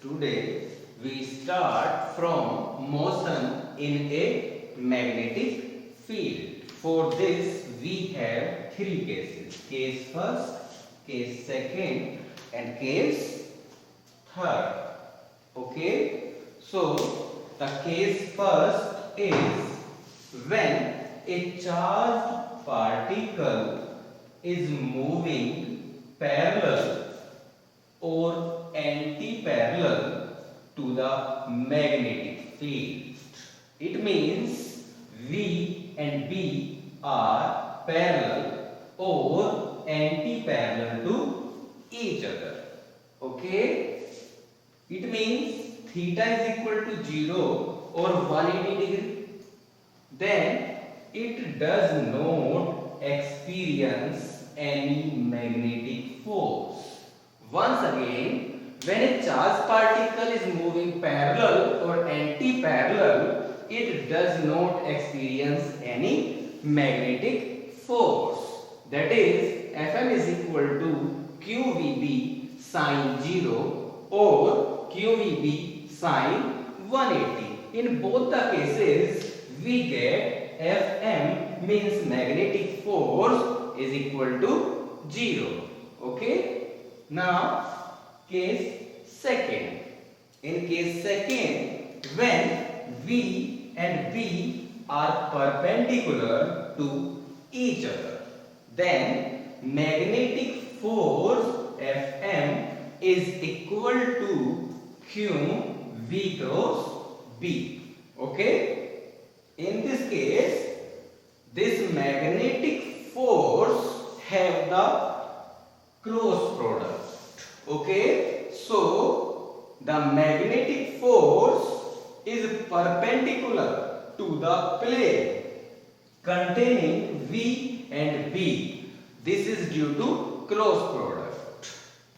Today we start from motion in a magnetic field. For this we have three cases. Case first, case second and case third. Okay. So the case first is when a charged particle is moving parallel or anti-parallel to the magnetic field. It means V and B are parallel or anti-parallel to each other. Okay? It means theta is equal to 0 or 180 degree. Then it does not experience any magnetic force. Once again, when a charged particle is moving parallel or anti-parallel, it does not experience any magnetic force. That is, Fm is equal to QVB sine 0 or QVB sine 180. In both the cases, we get Fm means magnetic force is equal to 0. Okay? Now, case second. In case second, when V and B are perpendicular to each other, then magnetic force Fm is equal to Q V cross B. Okay? In this case, this magnetic force have the cross product. Okay, so the magnetic force is perpendicular to the plane containing V and B. This is due to cross product,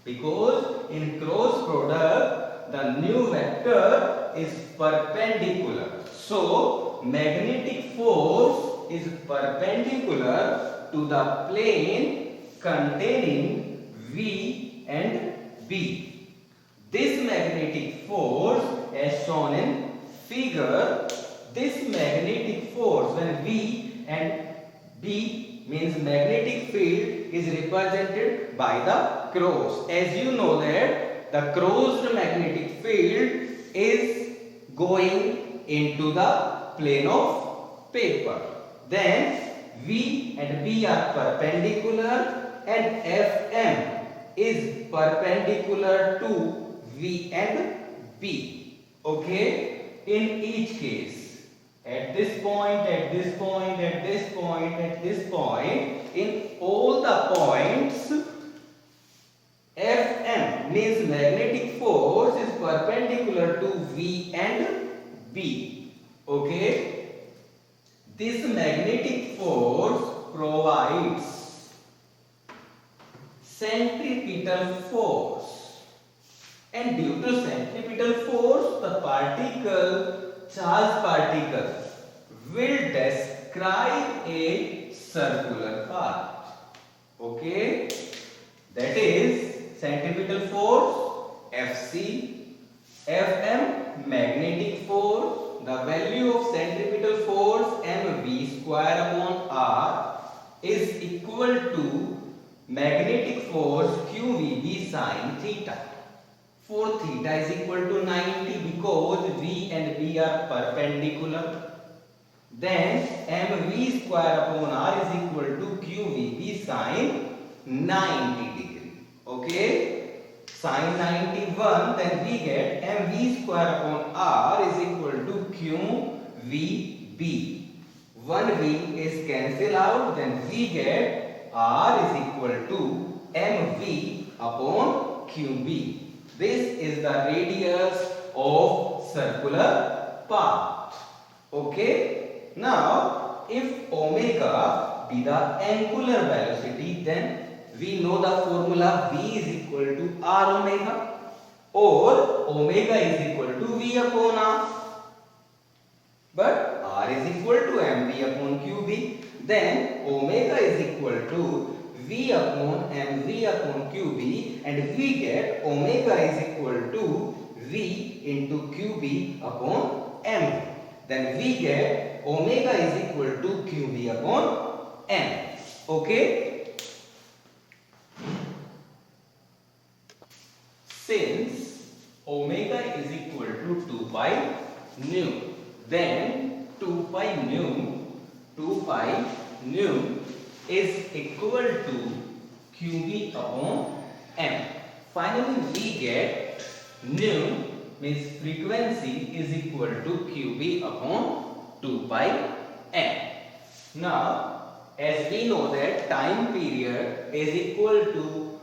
because in cross product the new vector is perpendicular. So magnetic force is perpendicular to the plane containing V and B. This magnetic force, as shown in figure, this magnetic force, when V and B means magnetic field, is represented by the cross. As you know that the crossed magnetic field is going into the plane of paper. Then V and B are perpendicular and Fm is perpendicular to V and B. Okay? In each case, at this point, at this point, at this point, at this point, in all the points, Fm means magnetic force is perpendicular to V and B. Okay? This magnetic force provides centripetal force, and due to centripetal force the charged particle will describe a circular path. Okay, that is centripetal force Fc, Fm magnetic force, the value of centripetal force mv square upon r is equal to magnetic force QVB sine theta. For theta is equal to 90 because V and B are perpendicular. Then mv square upon r is equal to QVB sine 90 degree. Okay? Sine 91, then we get mv square upon r is equal to QVB. One V is cancelled out, then we get R is equal to mv upon qb. This is the radius of circular path. Okay. Now, if omega be the angular velocity, then we know the formula V is equal to R omega, or omega is equal to V upon R. But R is equal to mv upon qb. Then omega is equal to V upon mv upon qb, and we get omega is equal to V into QB upon M. Then we get omega is equal to QB upon M. Okay? Since omega is equal to 2 pi nu, then 2 pi nu is equal to QB upon M. Finally, we get nu means frequency is equal to QB upon 2 pi M. Now, as we know that time period is equal to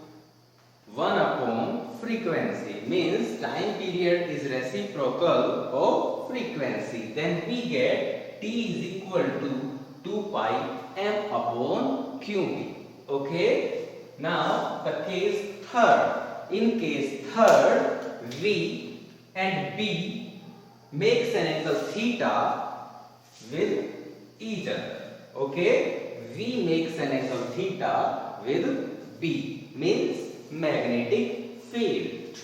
1 upon frequency, means time period is reciprocal of frequency, then we get T is equal to 2 pi M upon QB. Okay? Now, the case third. In case third, V and B makes an angle theta with each other. Okay? V makes an angle theta with B, means magnetic field.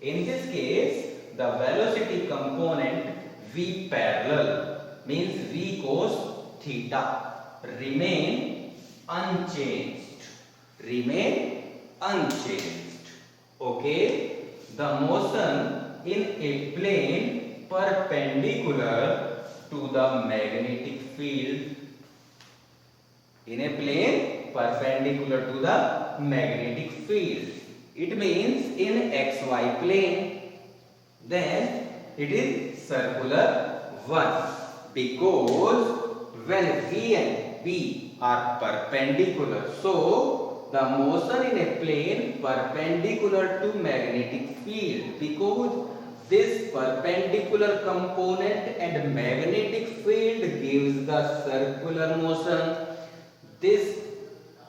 In this case, the velocity component V parallel means V cos theta remain unchanged. Okay? The motion in a plane perpendicular to the magnetic field. In a plane perpendicular to the magnetic field. It means in xy plane. Then it is circular one. Because when V and B are perpendicular, so the motion in a plane perpendicular to magnetic field, because this perpendicular component and magnetic field gives the circular motion. This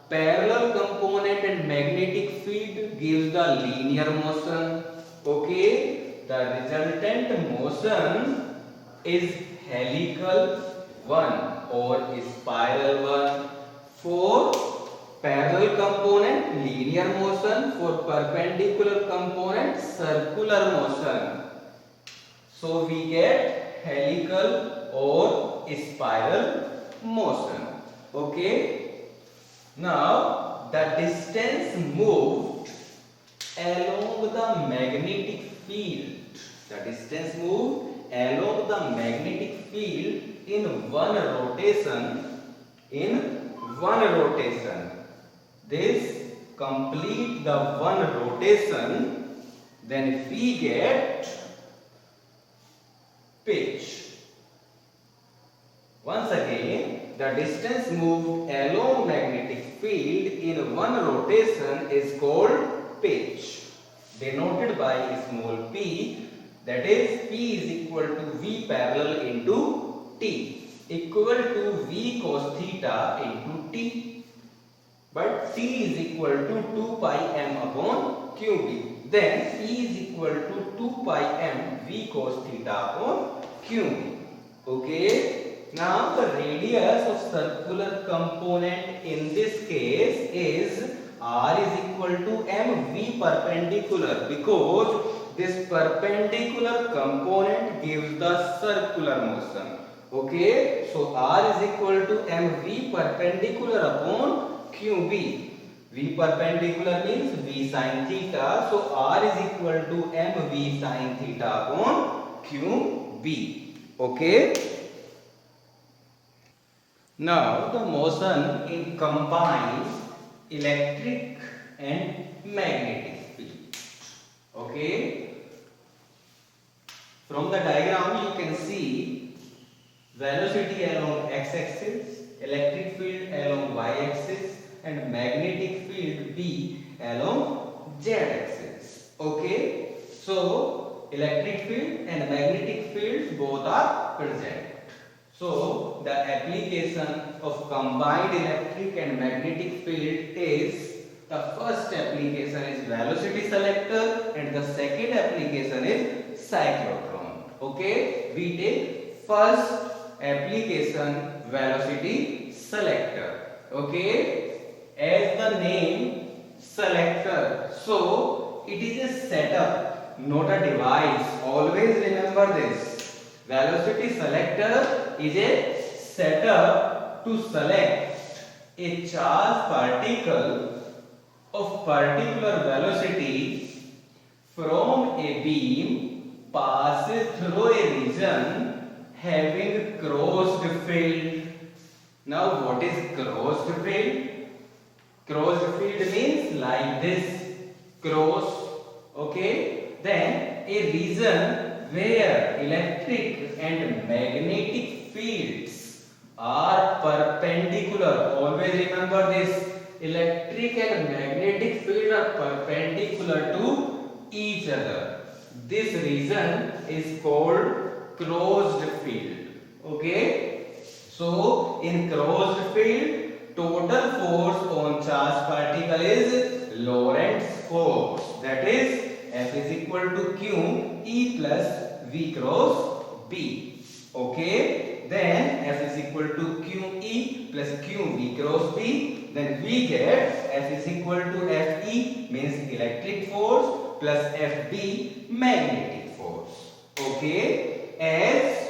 parallel component and magnetic field gives the linear motion. Okay, the resultant motion is helical one or spiral one. For parallel component, linear motion. For perpendicular component, circular motion. So we get helical or spiral motion. Okay. Now the distance moved along the magnetic field. The distance moved along the magnetic field in one rotation. This complete the one rotation, then we get pitch. Once again, the distance moved along magnetic field in one rotation is called pitch, denoted by a small p, that is p is equal to v parallel into t, equal to v cos theta into t, but t is equal to 2 pi m upon qb. Then e is equal to 2 pi m v cos theta upon qb. Okay. Now the radius of circular component in this case is r is equal to mv perpendicular, because this perpendicular component gives the circular motion. Okay, so r is equal to mv perpendicular upon qb. V perpendicular means v sin theta, so r is equal to mv sin theta upon qb. Okay. Now the motion in combined electric and magnetic field. Okay. From the diagram you can see velocity along x-axis, electric field along y-axis, and magnetic field B along z-axis. Okay. So electric field and magnetic field both are present. So the application of combined electric and magnetic field is, the first application is velocity selector and the second application is cyclotron. Okay, we take first application velocity selector. Okay, as the name selector, so it is a setup not a device. Always remember this. Velocity selector is a setup to select a charged particle of particular velocity from a beam passes through a region having crossed field. Now what is crossed field? Crossed field means like this, cross, okay? Then a region where electric and magnetic fields are perpendicular. Always remember this, electric and magnetic fields are perpendicular to each other. This region is called closed field, okay? So in closed field, total force on charged particle is Lorentz force, that is F is equal to Q E plus V cross B, okay? Then F is equal to Q E plus Q V cross B, then we get F is equal to F E means electric force plus F B magnetic force, okay? As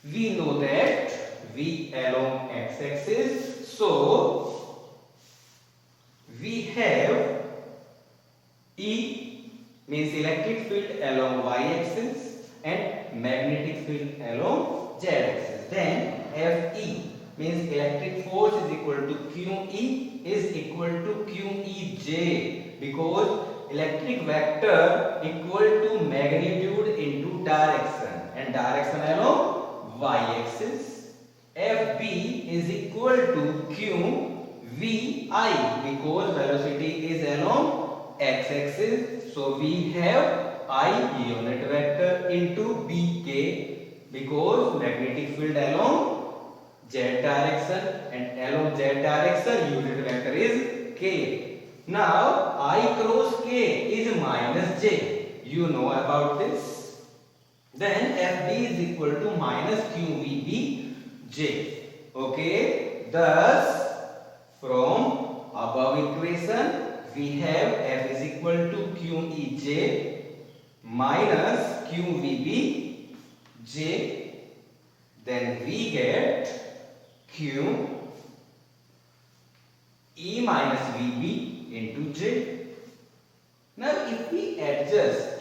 we know that V along x-axis, so we have E means electric field along y-axis and magnetic field along z-axis. Then Fe means electric force is equal to QE is equal to QEJ, because electric vector equal to magnitude into direction, and direction along y-axis. Fb is equal to QVI, because velocity is along x-axis, so we have I unit vector into Bk, because magnetic field along z direction, and along z direction unit vector is k. Now I cross k is minus j, you know about this. Then Fb is equal to minus QVB J, okay? Thus from above equation we have F is equal to QEJ minus QVB J, then we get Q E minus VB into J. Now if we adjust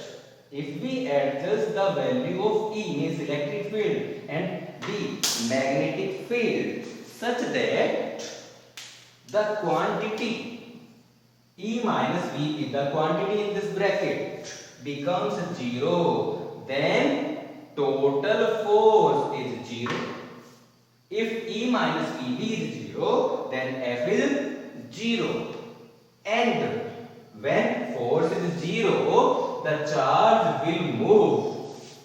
the value of E means electric field and B magnetic field such that the quantity E minus VB, the quantity in this bracket becomes 0, then total force is 0. If E minus VB is 0, then F is 0. And when force is 0, the charge will move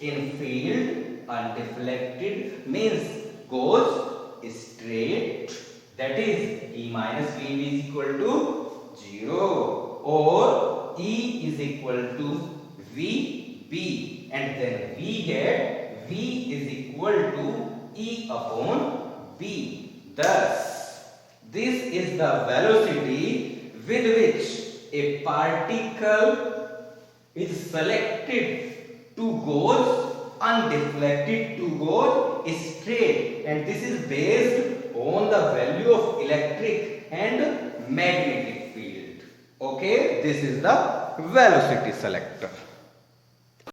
in field undeflected, means goes straight, that is E minus VB is equal to 0, or E is equal to VB, and then we get V is equal to E upon B. Thus, this is the velocity with which a particle is selected to go undeflected, to go straight, and this is based on the value of electric and magnetic field. Okay, this is the velocity selector.